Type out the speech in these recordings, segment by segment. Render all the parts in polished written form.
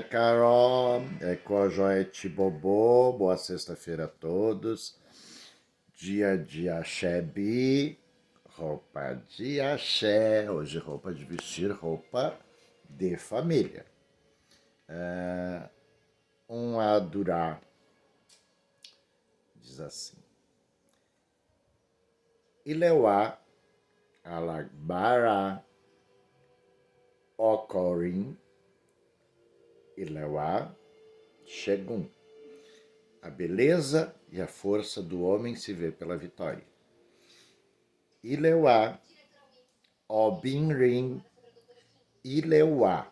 Carol, Joete Bobô, boa sexta-feira a todos. Dia de axé bi, roupa de axé, hoje roupa de vestir, roupa de família. Um Adurá diz assim: Ileuá alagbara ocorim Ileuá Shegum. A beleza e a força do homem se vê pela vitória. Ileuá Obinrim Ileuá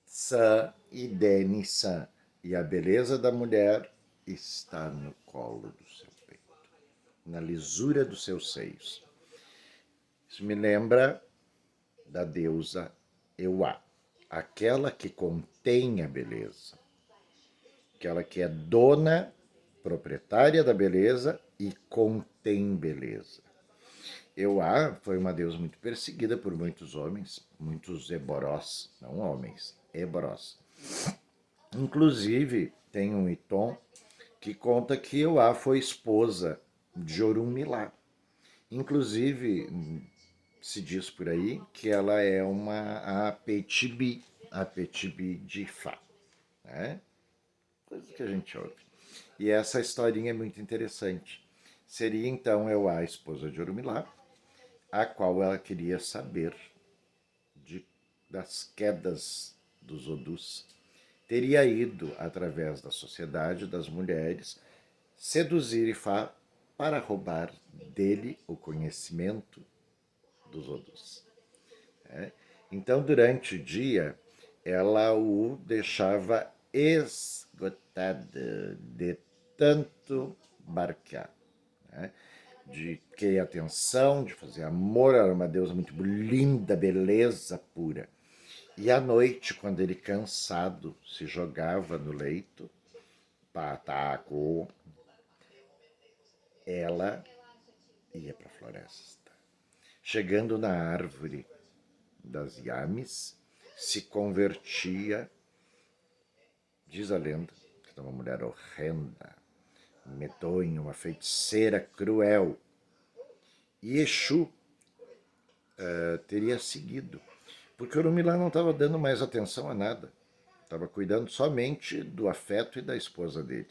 San e Deni San. E a beleza da mulher está no colo do seu peito, na lisura dos seus seios. Isso me lembra da deusa Euá, aquela que contém a beleza, aquela que é dona, proprietária da beleza e contém beleza. Euá foi uma deusa muito perseguida por muitos homens, muitos eborós, não homens, eborós. Inclusive, tem um itom que conta que Euá foi esposa de Orunmilá. Inclusive, se diz por aí que ela é uma Apetibi de Ifá, né? Coisa que a gente ouve. E essa historinha é muito interessante. Seria então Euá, a esposa de Orunmilá, a qual ela queria saber das quedas dos Odus. Teria ido, através da sociedade das mulheres, seduzir Ifá para roubar dele o conhecimento dos Odus. Então, durante o dia, ela o deixava esgotado de tanto barquear, né? De querer atenção, de fazer amor. Ela era uma deusa muito linda, beleza pura. E à noite, quando ele, cansado, se jogava no leito, pataco, ela ia para a floresta. Chegando na árvore das Yames, se convertia, diz a lenda, que era uma mulher horrenda, medonha, uma feiticeira cruel. E Exu teria seguido, porque Orunmilá não estava dando mais atenção a nada, estava cuidando somente do afeto e da esposa dele.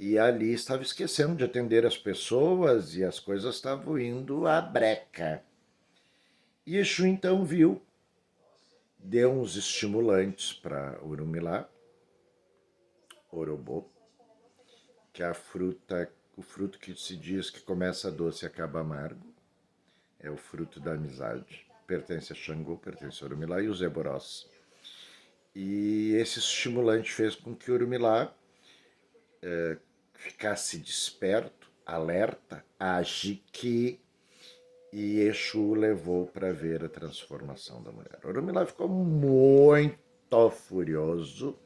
E ali estava esquecendo de atender as pessoas e as coisas estavam indo à breca. E Exu então viu, deu uns estimulantes para Orunmilá, Orobô, que é a fruta, o fruto que se diz que começa doce e acaba amargo, é o fruto da amizade, pertence a Xangô, pertence a Orunmilá e os Eborós. E esse estimulante fez com que Orunmilá ficasse desperto, alerta, agique, e Exu levou para ver a transformação da mulher. Orunmilá ficou muito furioso,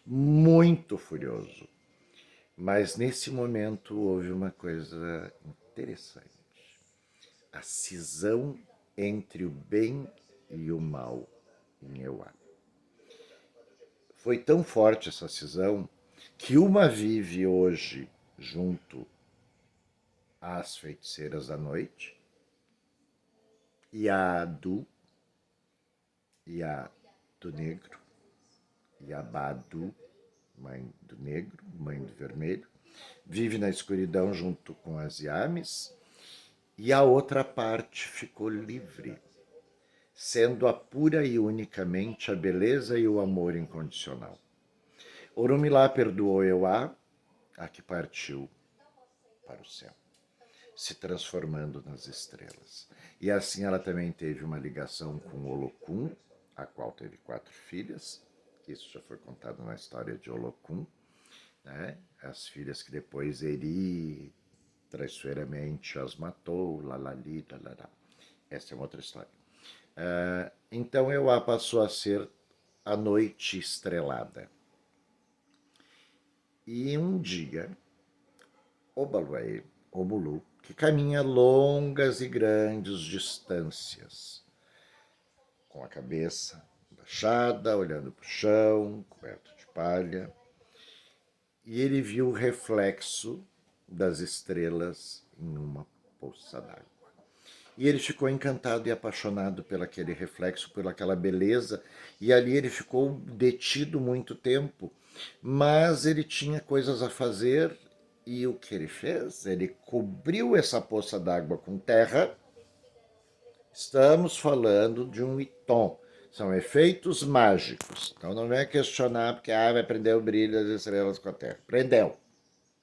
muito furioso. Mas nesse momento houve uma coisa interessante. A cisão entre o bem e o mal em Euá. Foi tão forte essa cisão que uma vive hoje junto às feiticeiras da noite, e a Adu, e a do negro, e a Badu, mãe do negro, mãe do vermelho, vive na escuridão junto com as Yames, e a outra parte ficou livre, sendo a pura e unicamente a beleza e o amor incondicional. Orunmilá perdoou Euá, a que partiu para o céu, se transformando nas estrelas. E assim ela também teve uma ligação com Olokun, a qual teve 4 filhas. Isso já foi contado na história de Olokun, né? As filhas que depois Eri traiçoeiramente as matou, lalali, lalala. Essa é uma outra história. Então Euá passou a ser a noite estrelada. E um dia, Obaluaê, Omulu, que caminha longas e grandes distâncias, com a cabeça agachada, olhando para o chão, coberto de palha, e ele viu o reflexo das estrelas em uma poça d'água. E ele ficou encantado e apaixonado pelo aquele reflexo, pelaquela beleza, e ali ele ficou detido muito tempo, mas ele tinha coisas a fazer, e o que ele fez? Ele cobriu essa poça d'água com terra. Estamos falando de um Iton. São efeitos mágicos. Então não venha questionar porque vai prender o brilho das estrelas com a Terra. Prendeu.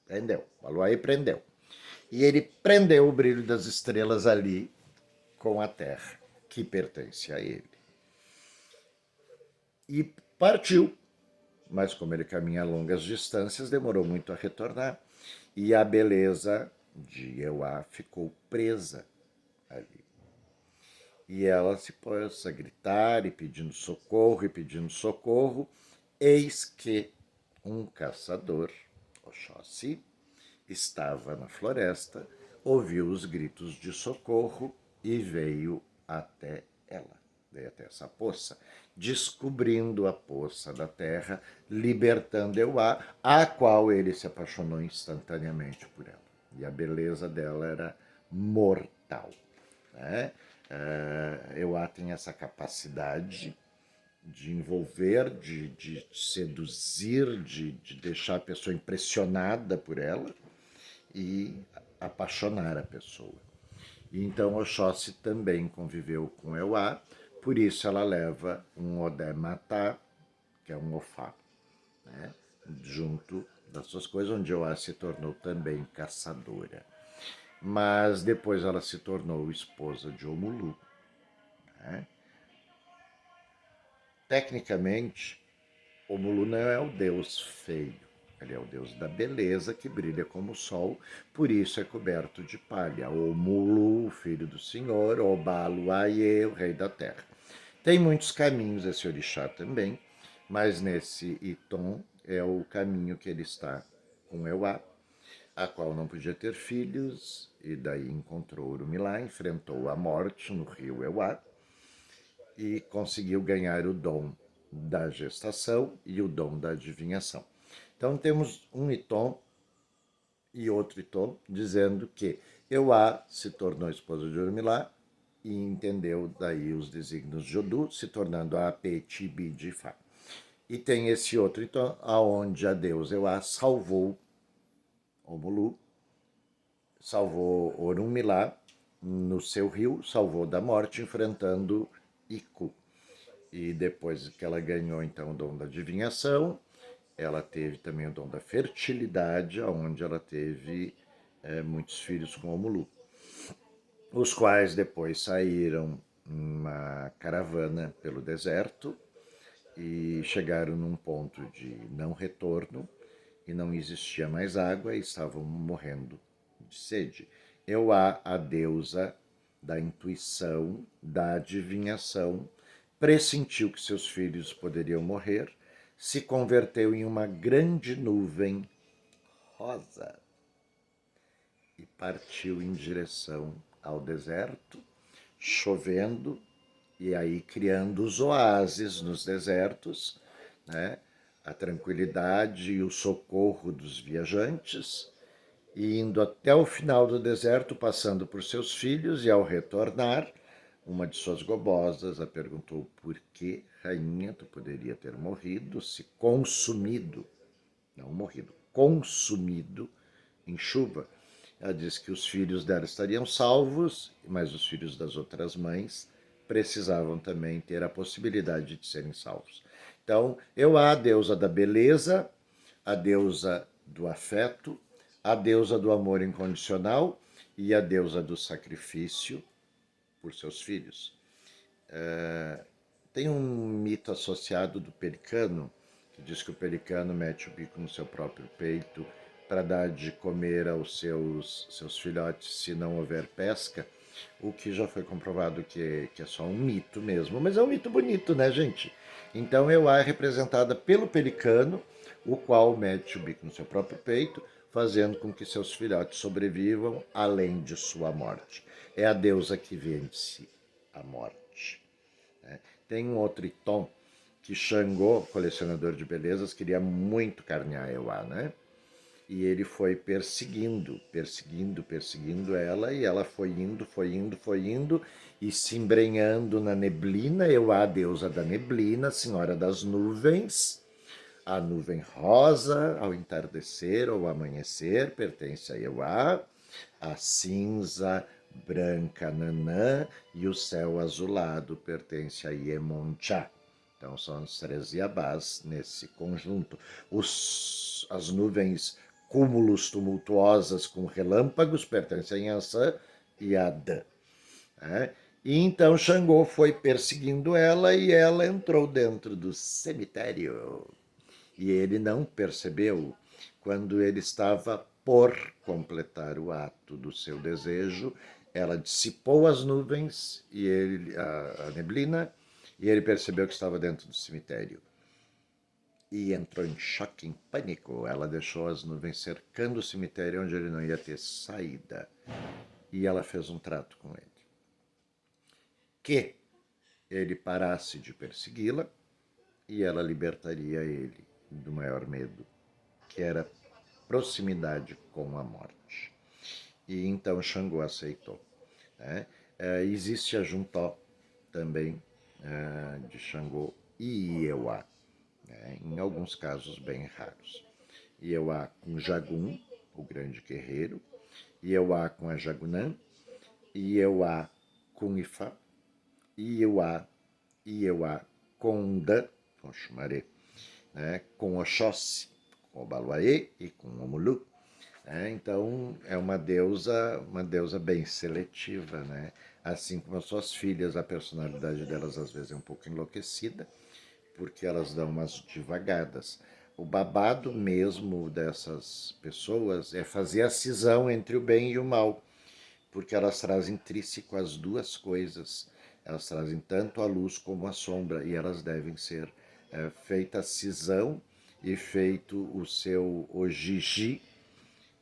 Prendeu. Falou aí, prendeu. E ele prendeu o brilho das estrelas ali com a Terra, que pertence a ele. E partiu. Mas como ele caminha a longas distâncias, demorou muito a retornar. E a beleza de Euá ficou presa ali. E ela se pôs a gritar e pedindo socorro, eis que um caçador, Oxóssi, estava na floresta, ouviu os gritos de socorro e veio até ela, veio até essa poça, descobrindo a poça da terra, libertando Euá, a qual ele se apaixonou instantaneamente por ela. E a beleza dela era mortal, né? Euá tem essa capacidade de envolver, de seduzir, de deixar a pessoa impressionada por ela e apaixonar a pessoa. E então Oxóssi também conviveu com Euá, por isso ela leva um Odé Matá, que é um Ofá, né, junto das suas coisas, onde Euá se tornou também caçadora. Mas depois ela se tornou esposa de Omulu. Né? Tecnicamente, Omulu não é o deus feio, ele é o deus da beleza que brilha como o sol, por isso é coberto de palha. Omulu, o filho do Senhor, Obalu Aie, o rei da terra. Tem muitos caminhos esse orixá também, mas nesse Iton é o caminho que ele está com Euá, a qual não podia ter filhos, e daí encontrou Urumilá, enfrentou a morte no rio Euá, e conseguiu ganhar o dom da gestação e o dom da adivinhação. Então temos um Iton e outro Iton dizendo que Euá se tornou esposa de Urumilá e entendeu daí os desígnios de Odu, se tornando a Apetibi de Fá. E tem esse outro Iton, aonde a deusa Euá salvou Omulu, salvou Orunmilá no seu rio, salvou da morte enfrentando Iku. E depois que ela ganhou então o dom da adivinhação, ela teve também o dom da fertilidade, onde ela teve muitos filhos com Omulu, os quais depois saíram numa caravana pelo deserto e chegaram num ponto de não retorno e não existia mais água e estavam morrendo de sede. Euá, a deusa da intuição, da adivinhação, pressentiu que seus filhos poderiam morrer, se converteu em uma grande nuvem rosa e partiu em direção ao deserto, chovendo e aí criando os oásis nos desertos, né? A tranquilidade e o socorro dos viajantes, e indo até o final do deserto, passando por seus filhos, e ao retornar, uma de suas gobosas a perguntou por que, rainha, tu poderia ter morrido, se consumido, não morrido, consumido em chuva. Ela disse que os filhos dela estariam salvos, mas os filhos das outras mães precisavam também ter a possibilidade de serem salvos. Então, Euá, a deusa da beleza, a deusa do afeto, a deusa do amor incondicional e a deusa do sacrifício por seus filhos. Tem um mito associado do pelicano, que diz que o pelicano mete o bico no seu próprio peito para dar de comer aos seus filhotes se não houver pesca, o que já foi comprovado que é só um mito mesmo. Mas é um mito bonito, né, gente? Então, Euá é representada pelo pelicano, o qual mete o bico no seu próprio peito, fazendo com que seus filhotes sobrevivam além de sua morte. É a deusa que vence a morte. Né? Tem um outro Iton que Xangô, colecionador de belezas, queria muito carnear Ewa, né? E ele foi perseguindo ela, e ela foi indo, e se embrenhando na neblina. Ewa, deusa da neblina, senhora das nuvens. A nuvem rosa, ao entardecer ou amanhecer, pertence a Ewa. A cinza branca, Nanã, e o céu azulado pertence a Iemonchá. Então são os 3 Iabás nesse conjunto. As nuvens cúmulos tumultuosas com relâmpagos pertencem a Ansan e a Adã. Né? E então Xangô foi perseguindo ela, e ela entrou dentro do cemitério. E ele não percebeu. Quando ele estava por completar o ato do seu desejo, ela dissipou as nuvens e a neblina, e ele percebeu que estava dentro do cemitério. E entrou em choque, em pânico. Ela deixou as nuvens cercando o cemitério, onde ele não ia ter saída. E ela fez um trato com ele. Que ele parasse de persegui-la, e ela libertaria ele do maior medo, que era proximidade com a morte. E então Xangô aceitou. Né? Existe a Juntó também, de Xangô e Ieuá, né? Em alguns casos bem raros. Ieuá com Jagum, o grande guerreiro, Ieuá com a Jagunã, Ieuá com Ifá, Ieuá com Ndã, com Xumaré, né? Com Oxóssi, com o Baluaê e com o Mulu. Então é uma deusa bem seletiva, né? Assim como as suas filhas, a personalidade delas às vezes é um pouco enlouquecida, porque elas dão umas divagadas. O babado mesmo dessas pessoas é fazer a cisão entre o bem e o mal, porque elas trazem intrínseco as duas coisas. Elas trazem tanto a luz como a sombra, e elas devem ser feita a cisão e feito o seu ojiji,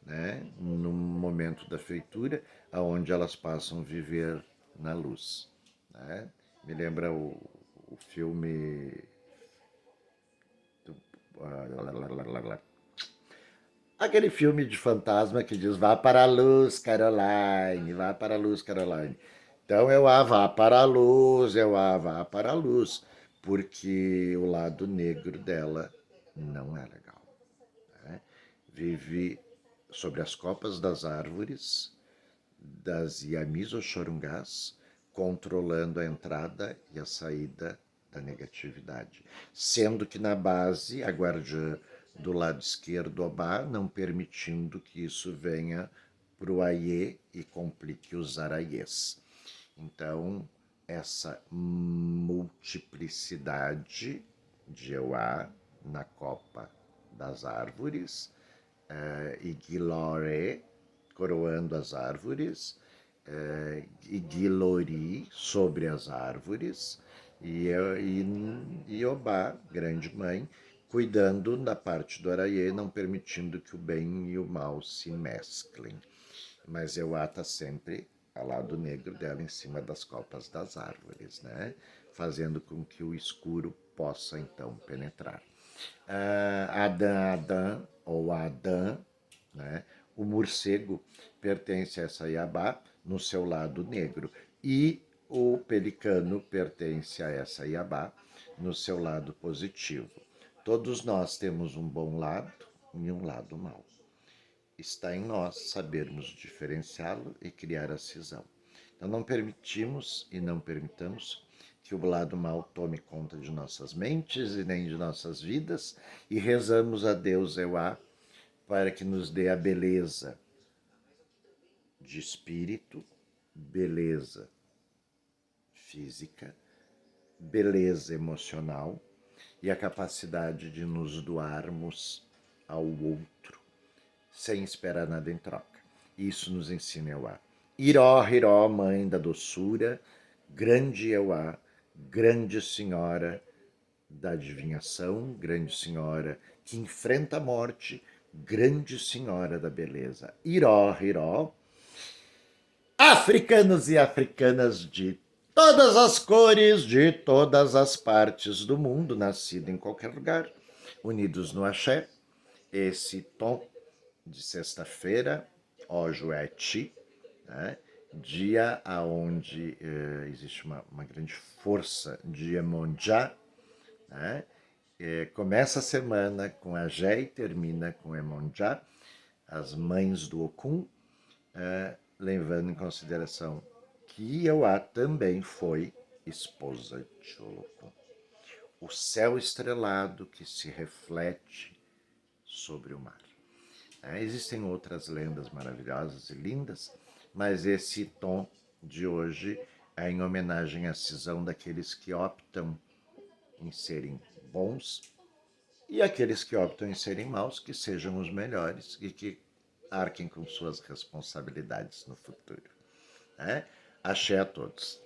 né, no momento da feitura, aonde elas passam a viver na luz. Né? Me lembra o filme aquele filme de fantasma que diz vá para a luz, Caroline, vá para a luz, Caroline. Então eu vá para a luz, vá para a luz, porque o lado negro dela não é legal. Né? Vive sobre as copas das árvores, das Yamis ou Xorungás, controlando a entrada e a saída da negatividade. Sendo que na base, a guardiã do lado esquerdo, Obá, não permitindo que isso venha para o Aie e complique os Araiês. Então, essa multiplicidade de Euá na copa das árvores, e Gilore coroando as árvores, e Gilori sobre as árvores, e Obá, grande mãe, cuidando da parte do Araiê, não permitindo que o bem e o mal se mesclem. Mas Euá está sempre ao lado negro dela, em cima das copas das árvores, né? Fazendo com que o escuro possa então penetrar. Adã, ou Adã, né? O morcego pertence a essa Iabá no seu lado negro, e o pelicano pertence a essa Iabá no seu lado positivo. Todos nós temos um bom lado e um lado mau. Está em nós sabermos diferenciá-lo e criar a cisão. Então não permitimos e não permitamos que o lado mal tome conta de nossas mentes e nem de nossas vidas, e rezamos a Deus Euá para que nos dê a beleza de espírito, beleza física, beleza emocional e a capacidade de nos doarmos ao outro sem esperar nada em troca. Isso nos ensina Euá. Iró, Hiró, mãe da doçura, grande Euá, grande senhora da adivinhação, grande senhora que enfrenta a morte, grande senhora da beleza. Iró, Hiró, africanos e africanas de Todas as cores de todas as partes do mundo, nascido em qualquer lugar, unidos no axé. Esse tom de sexta-feira, ó Jueti, né? Dia aonde existe uma grande força de Iemonjá, né? Começa a semana com Agé e termina com Iemonjá, as mães do Okun, levando em consideração que Iauá também foi esposa de Olokun. O céu estrelado que se reflete sobre o mar. Existem outras lendas maravilhosas e lindas, mas esse tom de hoje é em homenagem à cisão daqueles que optam em serem bons e aqueles que optam em serem maus, que sejam os melhores e que arquem com suas responsabilidades no futuro. Axé a todos.